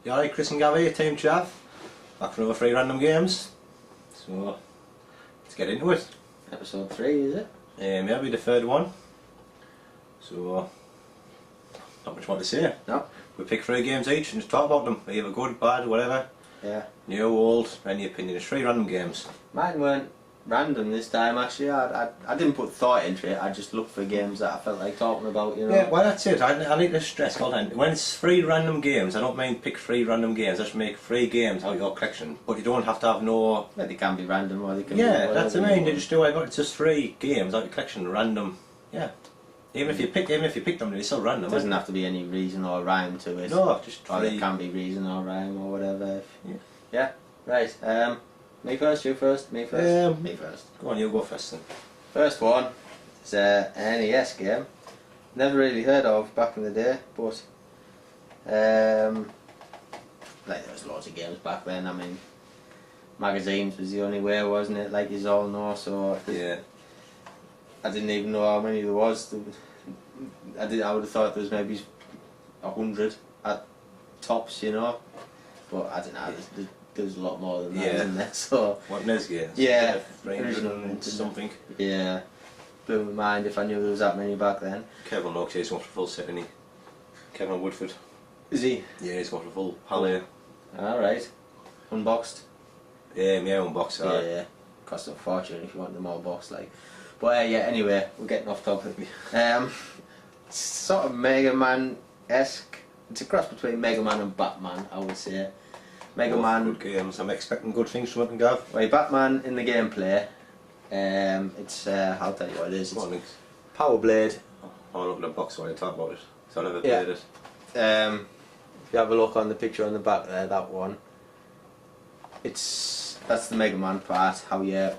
You alright, Chris and Gavin, Team Chav? Back for another 3 random games. So, let's get into it. Episode 3, is it? Yeah, maybe the third one. So, not much more to say. No. We pick 3 games each and just talk about them. Either good, bad, whatever. Yeah. New, old, any opinion. It's 3 random games. Mine weren't random this time actually. I didn't put thought into it. I just looked for games that I felt like talking about, you know. Yeah, well that's it. I need to stress all the time. When it's 3 random games, I don't mind pick 3 random games. Just make 3 games out of your collection. But you don't have to have no... Yeah, they can be random or they can be Yeah, that's what I mean. You want. just do it's just 3 games out of your collection, random. Yeah. Even if you pick them, they're still random. There doesn't have to be any reason or rhyme to it. No, just 3. Or there can be reason or rhyme or whatever. Yeah. Yeah, right. Me first, you first, me first? Me first. Go on, you go first then. First one is an NES game. Never really heard of back in the day, but like there was loads of games back then. I mean, magazines was the only way, wasn't it? Like you all know. So Yeah. I didn't even know how many there was. I would have thought there was maybe 100 at tops, you know. But I don't know. There's a lot more than that, isn't there? So What NES games? yeah, 300 something. yeah. Blew my mind if I knew there was that many back then. Kevin Locke, he's going for a full set, isn't he? Kevin Woodford. Is he? Yeah, he's going for a full palette. Alright. Unboxed? Yeah, my own box art. Yeah. Cost a fortune if you want them all boxed, like. But yeah, anyway, we're getting off topic. Sort of Mega Man-esque. It's a cross between Mega Man and Batman, I would say. Mega Both Man. good games. I'm expecting good things from it, and Gav. Well, Batman in the gameplay. It's I'll tell you what it is. Go on, It's Links. Power Blade. I'll look at the box while you talk about it. So I never Yeah. played it. If you have a look on the picture on the back there, that one. That's the Mega Man part. How you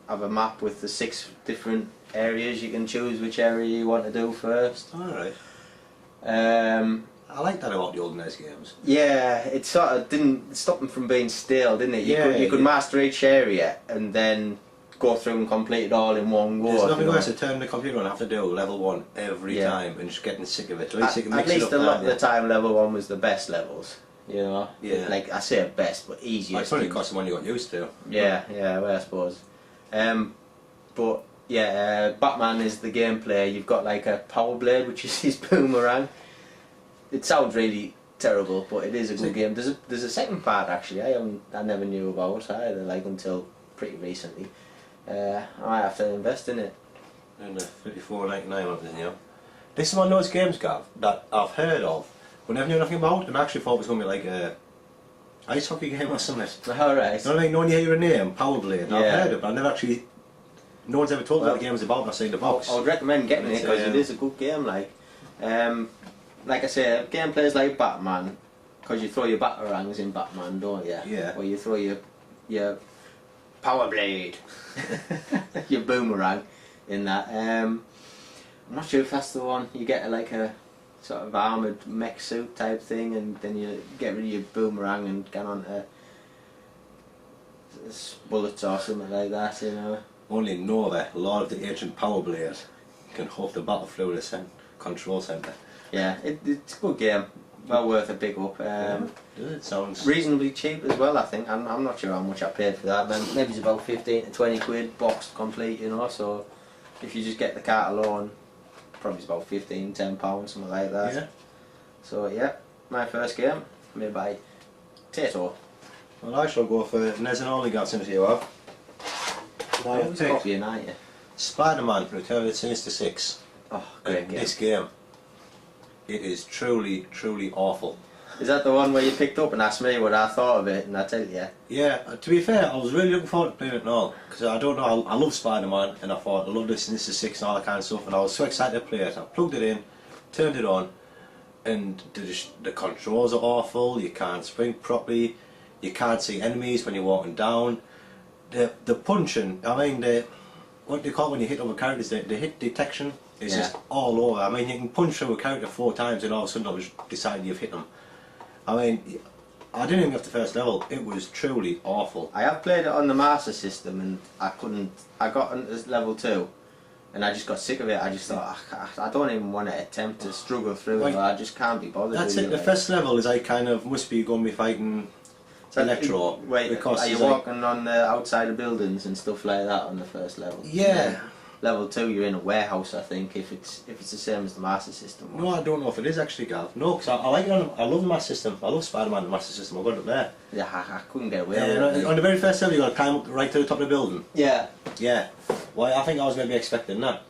have a map with the 6 different areas. You can choose which area you want to do first. Alright. Um, I like that about the old NES games. Yeah, it sort of didn't stop them from being stale, didn't it? You could Yeah. master each area and then go through and complete it all in one go. There's nothing you know. worse than turning the computer on and have to do level 1 every Yeah. time and just getting sick of it. At least you can At mix it least up a lot now, of the time, level 1 was the best levels. You know, Yeah. like I say best, but Well, easiest. it's probably cost the one you got used to. Yeah, well, I suppose. But yeah, Batman is the gameplay. You've got like a power blade, which is his boomerang. It sounds really terrible, but it is a good game. There's a second part actually. I never knew about either, like until pretty recently. I might have to invest in it. And the 34.99 of it, you know. This is one of those games, Gav, that I've heard of, but never knew nothing about, and I actually thought it was going to be like a ice hockey game or something. Alright. You know what I mean? No one hear a name, Power Blade. Yeah. I've heard it, but I've never actually. No one's ever told me what the game is about, and I've seen the box. I would recommend getting it because It's, it is a good game. Like I say, gameplay is like Batman, because you throw your batarangs in Batman, don't you? Yeah. Or you throw your power blade, your boomerang in that. I'm not sure if that's the one. You get like a sort of armoured mech suit type thing, and then you get rid of your boomerang and get onto bullets or something like that, you know. Only Nova, Lord of the Ancient Power Blade, can hoof the battle through the control centre. Yeah, it's a good game. Well worth a big up. It sounds Reasonably cheap as well, I think. I'm not sure how much I paid for that. Maybe it's about 15 to 20 quid, boxed complete, you know. So if you just get the cart alone, probably it's about 15, 10 pounds, something like that. Yeah. So yeah, my first game, made by Tato. Well, I shall go for NES and only got since you have. My Always copying, aren't you? Spider-Man: Return of the Sinister Six. Oh, great game. This game, it is truly, truly awful. Is that the one where you picked up and asked me what I thought of it, and I tell you? Yeah, to be fair, I was really looking forward to playing it now, because I don't know, I love Spider-Man, and I thought I love this Sinister Six and all that kind of stuff, and I was so excited to play it. I plugged it in, turned it on, and the controls are awful. You can't sprint properly, you can't see enemies when you're walking down. The punching, I mean, what do you call it when you hit other characters? The hit detection is just all over. I mean, you can punch through a character 4 times and all of a sudden I was deciding you've hit them. I mean, I didn't even get to the first level. It was truly awful. I have played it on the Master System and I got into level 2 and I just got sick of it. I just thought, I don't even want to attempt to struggle through it. I just can't be bothered. That's with it. The like. first level is I kind of must be going to be fighting Electro. Wait, because are you like, walking on the outside of buildings and stuff like that on the first level? Yeah. Level 2, you're in a warehouse, I think. If it's the same as the Master System. No, I don't know if it is actually, Gav. No, because I like it I love the Master System. I love Spider-Man the Master System. I got it up there. Yeah, I couldn't get away with it. On the very first level, you got to climb up right to the top of the building. Yeah. Yeah. Well, I think I was maybe expecting that.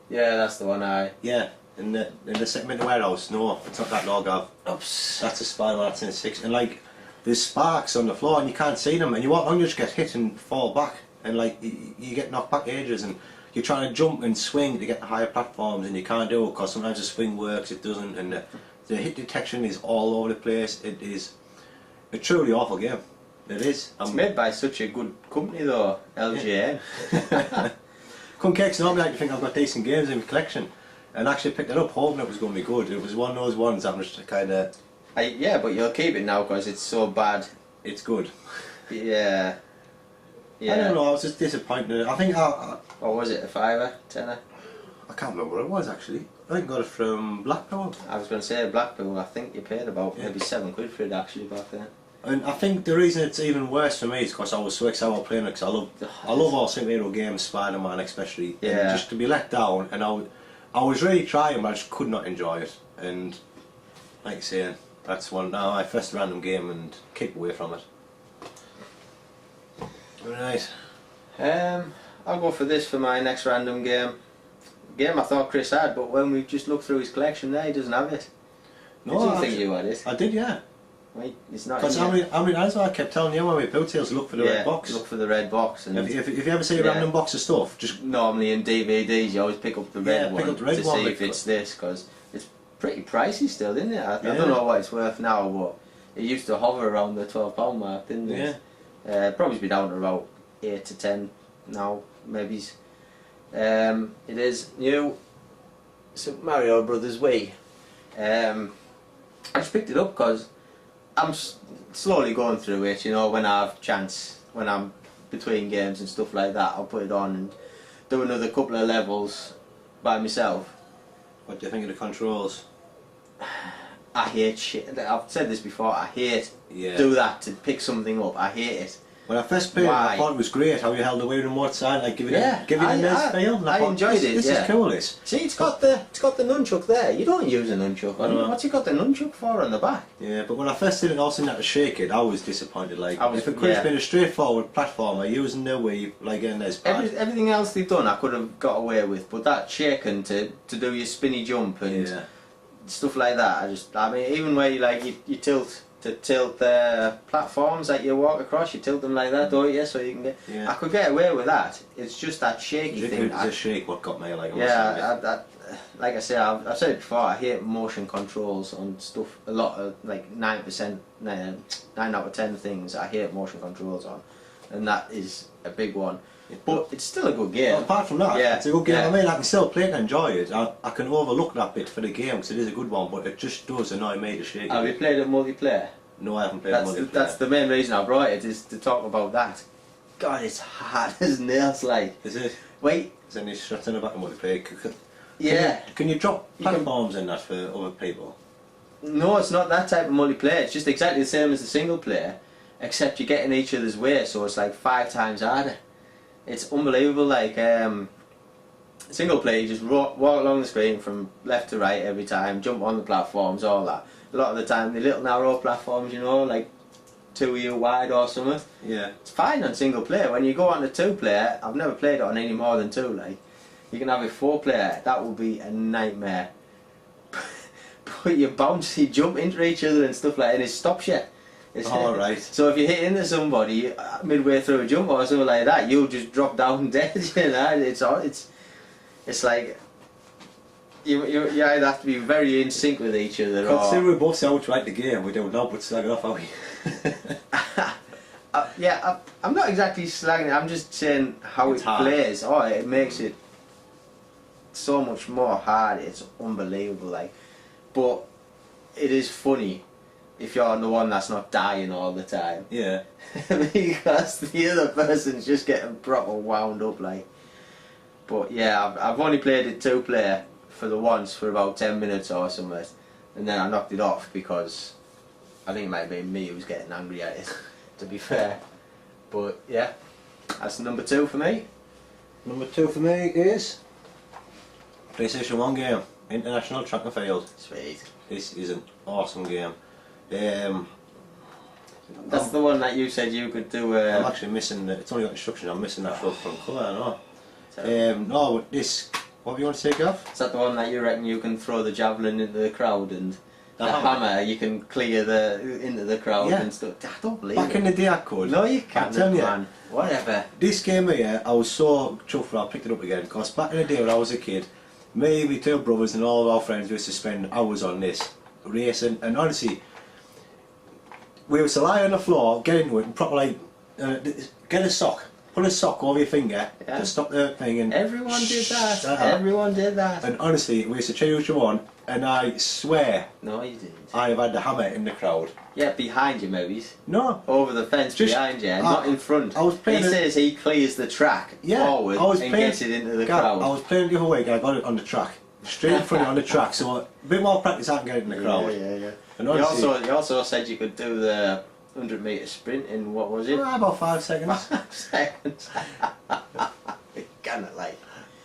Yeah, that's the one. Yeah. In the second in the warehouse. No, it's not that log, Gav. Oops. That's a Spider-Man. That's in the 6. And like, there's sparks on the floor and you can't see them. And you walk along, you just get hit and fall back. And like, you get knocked back ages. And you're trying to jump and swing to get to higher platforms and you can't do it because sometimes the swing works, it doesn't, and the hit detection is all over the place. It is a truly awful game. It is. It's made by such a good company though, LGN. Yeah. Couldn't care 'cause normally I like to think I've got decent games in my collection, and actually picked it up hoping it was going to be good. It was one of those ones that was just kind of... Yeah, but you'll keep it now because it's so bad. It's good. Yeah. Yeah. I don't know, I was just disappointed. I think What was it, a fiver, tenner? I can't remember what it was actually. I think I got it from Blackpool. I was going to say Blackpool, I think you paid about maybe £7 for it actually back then. And I think the reason it's even worse for me is because I was so excited about playing it because I love all superhero games, Spider-Man especially. Yeah. And just to be let down, and I was really trying but I just could not enjoy it. And like I say, that's my first random game and keep away from it. Right. I'll go for this for my next random game. Game I thought Chris had, but when we just looked through his collection there, he doesn't have it. No, Did you think you had it? I did, yeah. Wait, it's not. Because how many times I kept telling you when we built it, look for the red box. Look for the red box. And if you ever see a random box of stuff, just normally in DVDs you always pick up the red one pick up the red to one see if it's this, because it's pretty pricey still, isn't it? I don't know what it's worth now, but it used to hover around the £12 mark, didn't it? Yeah. Probably be down to about 8 to 10 now, maybe. It is new Super Mario Brothers Wii. I just picked it up because I'm slowly going through it, you know, when I have chance, when I'm between games and stuff like that, I'll put it on and do another couple of levels by myself. What do you think of the controls? I hate shit. I've said this before, I hate do that to pick something up, I hate it. When I first played it, I thought it was great how you held the remote one side, like give it a nice feel. And I enjoyed it. This is cool. This. See, it's got the nunchuck there. You don't use a nunchuck on it. What's it got the nunchuck for on the back? Yeah, but when I first did it, I also had to shake it. I was disappointed. Like if it could have been a straightforward platformer using the Wii, like in this pad. Everything else they've done, I could have got away with, but that shaking to do your spinny jump and stuff like that, I mean, even where you tilt. To tilt the platforms that you walk across, you tilt them like that, don't you? So you can get. Yeah. I could get away with that. It's just that shaky thing. It's a shake what got me like. Yeah, like I say, I've said it before. I hate motion controls on stuff. A lot of 9%, 9 out of 10 things I hate motion controls on, and that is a big one. But it's still a good game. Well, apart from that, it's a good game. I mean, I can still play it and enjoy it. I can overlook that bit for the game because it is a good one, but it just does annoy me to shake it. Have you played it multiplayer? No, I haven't played multiplayer. That's the main reason I brought it, is to talk about that. God, it's hard as nails, like. Is it? Wait. Is there any shots in the back of multiplayer? Can you drop platforms in that for other people? No, it's not that type of multiplayer. It's just exactly the same as the single player, except you get in each other's way, so it's like 5 times harder. It's unbelievable. Like single player, you just walk along the screen from left to right every time, jump on the platforms, all that. A lot of the time, the little narrow platforms, you know, like 2 of you wide or something. Yeah. It's fine on single player. When you go on to 2 player, I've never played it on any more than 2. Like, you can have a 4 player. That would be a nightmare. But you bounce, you jump into each other and stuff like that, and it stops you. Alright. So if you hit into somebody midway through a jump or something like that, you'll just drop down dead. You know, it's like you either have to be very in sync with each other. Considering we both say how much like the game, we don't know, but slag it off, are we? Yeah, I'm not exactly slagging it. I'm just saying how it plays. Oh, it makes it so much more hard. It's unbelievable, like. But it is funny if you're the one that's not dying all the time. Yeah. Because the other person's just getting proper wound up, like. But yeah, I've only played it 2-player for the once for about 10 minutes or something, and then I knocked it off because I think it might have been me who was getting angry at it, to be fair. But yeah, that's number 2 for me. Number 2 for me is PlayStation 1 game, International Track and Field. Sweet. This is an awesome game. That's the one that you said you could do. I'm actually missing. It's only got instructions. I'm missing that front colour. I know. No, but this. What do you want to take off? Is that the one that you reckon you can throw the javelin into the crowd and the hammer? hammer you can clear into the crowd and stuff? I don't believe Back it. in the day I could. No, you can't. I'm telling you. Man. Whatever. This game here, I was so chuffed when I picked it up again, because back in the day when I was a kid, me, my 2 brothers and all of our friends used to spend hours on this, racing, and honestly, we used to lie on the floor, get into it, and proper get a sock, put a sock over your finger to stop the thing, and everyone did that. Everyone did that. And honestly, we used to change you on, and I swear, no, you didn't. I have had the hammer in the crowd. Yeah, behind you, maybe. No. Over the fence Just, behind you, not in front. I was playing he says he clears the track forward and gets it into the crowd. I was playing the other way, and I got it on the track. Straight in front of it on the track, so a bit more practice I can get it in the crowd. Yeah. And honestly, you also said you could do the 100-metre sprint in, what was it? About 5 seconds. 5 seconds. Can it, like?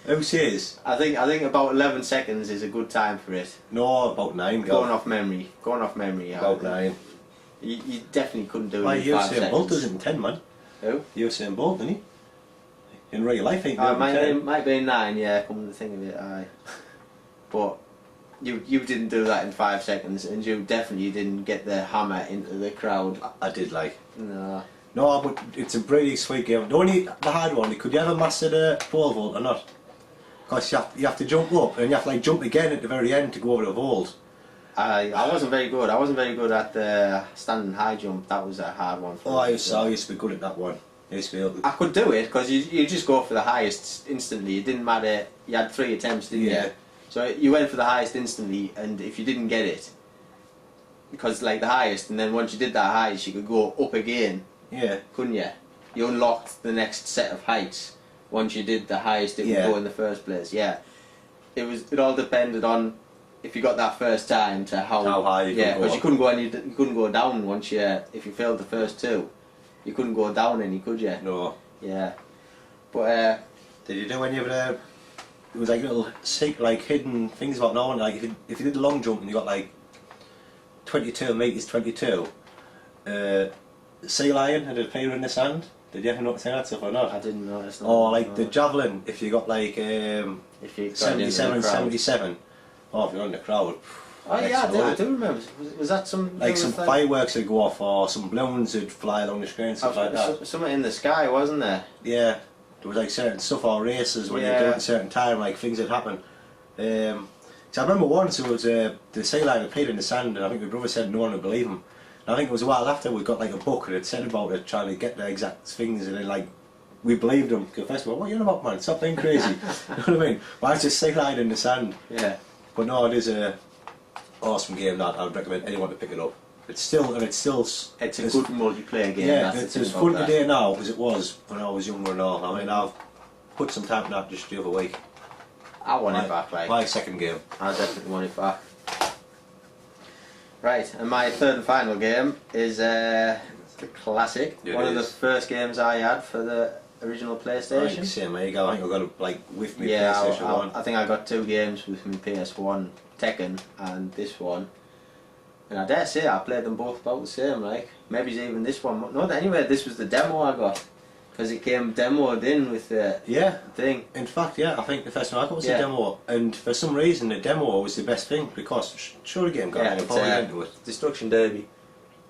Who says? I think about 11 seconds is a good time for it. No, about 9. Going off memory. About 9. You definitely couldn't do it in 5 Usain seconds. Bolt does it in 10, man. Who? Usain Bolt, didn't he? In real life, ain't might be 9, yeah, come to think of it, aye. But you didn't do that in 5 seconds, and you definitely didn't get the hammer into the crowd. I did, like. No. No, but it's a really sweet game. The hard one, could you ever master the pole vault or not? Because you have to jump up, and you have to jump again at the very end to go over the vault. I wasn't very good. I wasn't very good at the standing high jump. That was a hard one for me. I used to be good at that one. I could do it, because you just go for the highest instantly. It didn't matter. You had 3 attempts, didn't you? So you went for the highest instantly, and if you didn't get it, because the highest, and then once you did that highest, you could go up again. Yeah. Couldn't you? You unlocked the next set of heights once you did the highest it would go in the first place. Yeah. It all depended on if you got that first time to how high you could go. because you couldn't go down once if you failed the first 2. You couldn't go down any, could you? No. Yeah. But did you do any of the? It was little hidden things about now and if you did the long jump and you got 22 metres 22. Sea lion had a player in the sand. Did you ever notice that stuff or not? I didn't notice. Or the javelin, if you got if you 77, 77. Oh, if you're in the crowd. Oh yeah, I do remember. Was that some some fireworks would go off, or some balloons would fly along the screen, stuff like that. Something in the sky, wasn't there? Yeah, there was certain stuff or races when you do it at a certain time, things that happen. So I remember once it was the sea lion appeared in the sand, and I think my brother said no one would believe him. And I think it was a while after we got a book and it said about it, trying to get the exact things, and then we believed him. Because first of all, what are you on about, man? Stop being crazy. You know what I mean? Why is just sea lion in the sand? Yeah. But no, it is a awesome game that I would recommend anyone to pick it up. It's a good multiplayer game. Yeah, it's as fun today now as it was when I was younger and all. I mean, I've put some time in that just the other week. I want it back, My second game. I definitely want it back. Right, and my third and final game is the classic. One of the first games I had for the original PlayStation. Same, I think I got it with me PlayStation 1. I think I got 2 games with my PS1, Tekken, and this one. And I dare say I played them both about the same, maybe even this one. No, anyway, this was the demo I got. Because it came demoed in with the thing. In fact, I think the first one I got was the demo, and for some reason the demo was the best thing, because sure the game got into it. Destruction Derby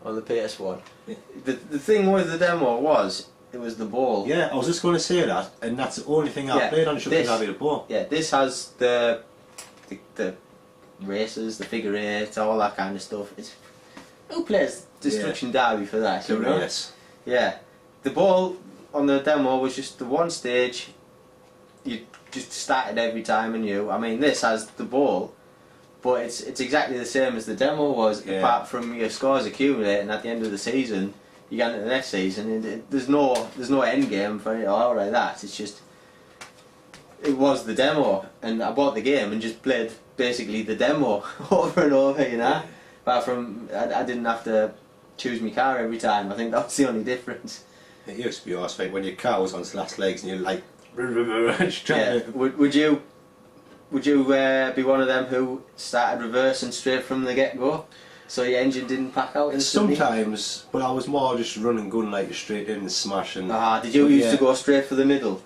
on the PS1. Yeah. The thing with the demo was, it was the ball. Yeah, I was just going to say that, and that's the only thing I played on Destruction Derby, the ball. Yeah, this has the races, the figure 8, all that kind of stuff. Who plays Destruction Derby for that? You know? Yes. Yeah, the ball on the demo was just the one stage. You just started every time anew. I mean, this has the ball, but it's exactly the same as the demo was, apart from your scores accumulating at the end of the season. You get into the next season, and there's no end game for it or like that. It's just it was the demo, and I bought the game and just played basically the demo over and over, you know. Apart from I didn't have to choose my car every time. I think that's the only difference. It used to be awesome, like when your car was on its last legs and you're like, Yeah. Would you be one of them who started reversing straight from the get-go, so your engine didn't pack out instantly? Sometimes, but I was more just run and gun, like straight in and smash. And did you used to go straight for the middle?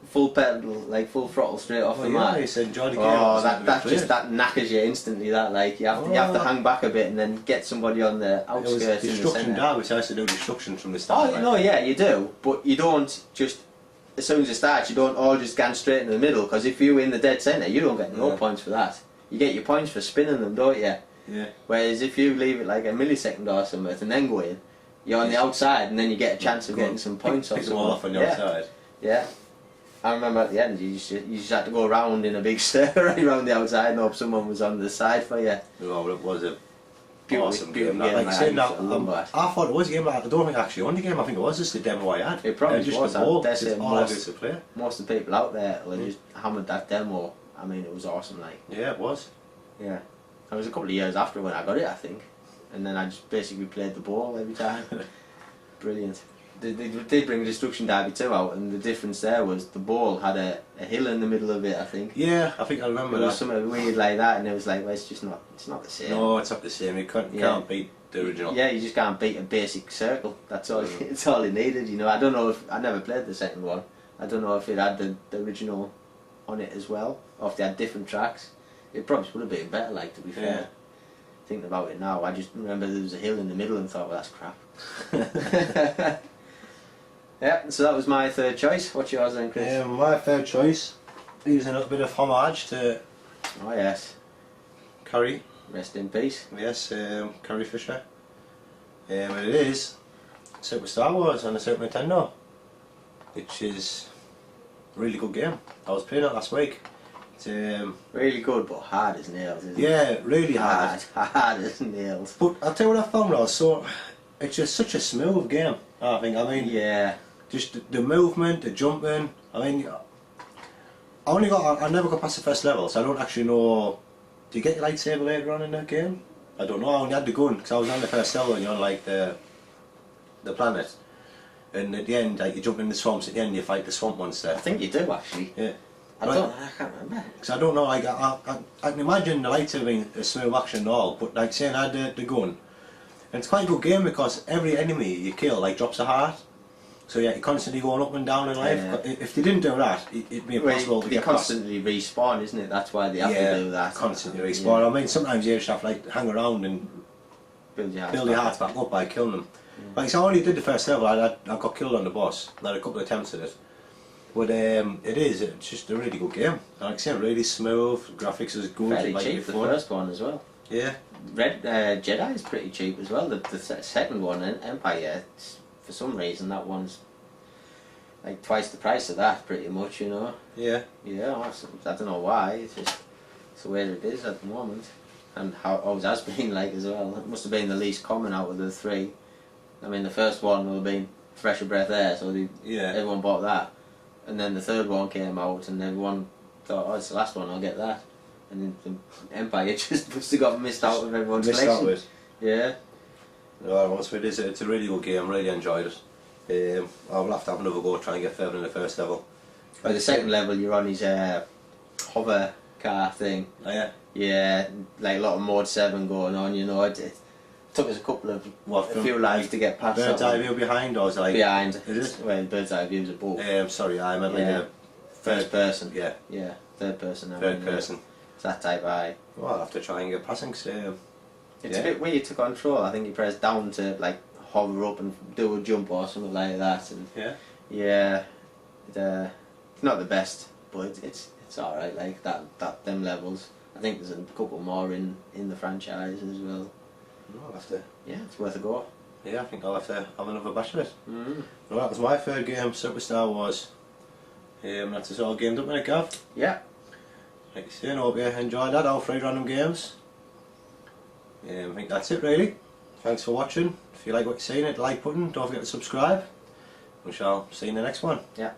Full pedal, like full throttle straight off the mat? Yeah, I said enjoy the game. Oh, that knackers you instantly, that, like, you have to hang back a bit and then get somebody on the outskirts in the centre. Destruction derby, so I used to do destruction from the start. Oh, no, yeah, you do, but you don't just, as soon as it starts, you don't all just gan straight in the middle, because if you're in the dead centre, you don't get no points for that. You get your points for spinning them, don't you? Yeah. Whereas if you leave it like a millisecond or something and then go in, you're on the outside and then you get a chance of getting some points off. Pick them all off on the outside. Yeah. I remember at the end you just had to go around in a big stir right around the outside and hope someone was on the side for you. Well, it was a awesome beautiful game. game. Like saying that, I thought it was a game. I don't think I actually won the game. I think it was just the demo I had. It probably just was. The ball. That's just it. all I did to play. Most of the people out there just hammered that demo. I mean, it was awesome. Like. Yeah, it was. Yeah. It was a couple of years after when I got it, I think, and then I just basically played the ball every time. Brilliant. They did bring Destruction Derby 2 out, and the difference there was the ball had a hill in the middle of it, I think. Yeah, I think I remember that. It was something weird like that, and it was like, well, it's not the same. No, it's not the same. You can't beat the original. Yeah, you just can't beat a basic circle. That's all. It's all it needed, you know. I don't know if I never played the second one. I don't know if it had the original on it as well, or if they had different tracks. It probably would have been better, like, to be fair. Yeah. Thinking about it now, I just remember there was a hill in the middle and thought, well, that's crap. Yeah, so that was my third choice. What's yours then, Chris? My third choice is a little bit of homage to Oh, yes. Carrie. Rest in peace. Yes, Carrie Fisher. And it is Super Star Wars on the Super Nintendo, which is a really good game. I was playing it last week. It's, really good, but hard as nails, isn't it? yeah, really hard. Hard as nails. But I'll tell you what I found, Ross. So it's just such a smooth game. I think. I mean, yeah. Just the movement, the jumping. I mean, I never got past the first level, so I don't actually know. Do you get your lightsaber later on in the game? I don't know. I only had the gun because I was on the first level and you're on like the planet. And at the end, like you jump in the swamps. At the end, you fight the swamp monster. I think you do actually. Yeah. I can't remember. Because I don't know. Like I can imagine the lightsaber being a smooth action and all, but like saying I had the gun, and it's quite a good game because every enemy you kill like drops a heart. So yeah, you're constantly going up and down in life. Yeah. But if they didn't do that, it'd be impossible to they get past. constantly respawn, isn't it? That's why they have to do that. Constantly respawn. Yeah. I mean, sometimes you just have to like hang around and build your hearts back up by killing them. Like, so I only did the first level. I got killed on the boss. I had a couple of attempts at it. But it's just a really good game. Like I say, really smooth. Graphics is good. Very like, cheap. The first one as well. Yeah. Red Jedi is pretty cheap as well. The second one, Empire, for some reason that one's like twice the price of that, pretty much, you know. Yeah. Yeah, I don't know why. It's the way it is at the moment, and how it always has been like as well. It must have been the least common out of the three. I mean, the first one would have been Fresh of Breath Air, so everyone bought that, and then the third one came out, and everyone thought, oh, it's the last one, I'll get that. And then the Empire just must have got missed out of everyone's collection. Yeah. No, honestly, it's a really good game. Really enjoyed it. I'll have to have another go, try and get further in the first level. By the second level, you're on his hover car thing. Oh yeah. Yeah, like a lot of Mode 7 going on. You know, it took us a few lives to get past. Bird's eye view behind, or is it like behind? Is it? Well, bird's eye view's above. Sorry, I meant like a first person. Yeah. Yeah, third person. Third person. It's that type of eye. Well, I'll have to try and get passing. It's a bit weird to control. I think you press down to like hover up and do a jump or something like that. And yeah, it's not the best, but it's all right. Like them levels. I think there's a couple more in the franchise as well. I'll have to. Yeah, it's worth a go. Yeah, I think I'll have to have another bash of it. Mm. Well, that was my third game, Super Star Wars. That's us all gamed up in it, Gav. Yeah. Like you say, I hope you enjoyed that, all 3 random games. I think that's it really. Thanks for watching. If you like what you're seeing, hit the like button, don't forget to subscribe. We shall see you in the next one. Yeah.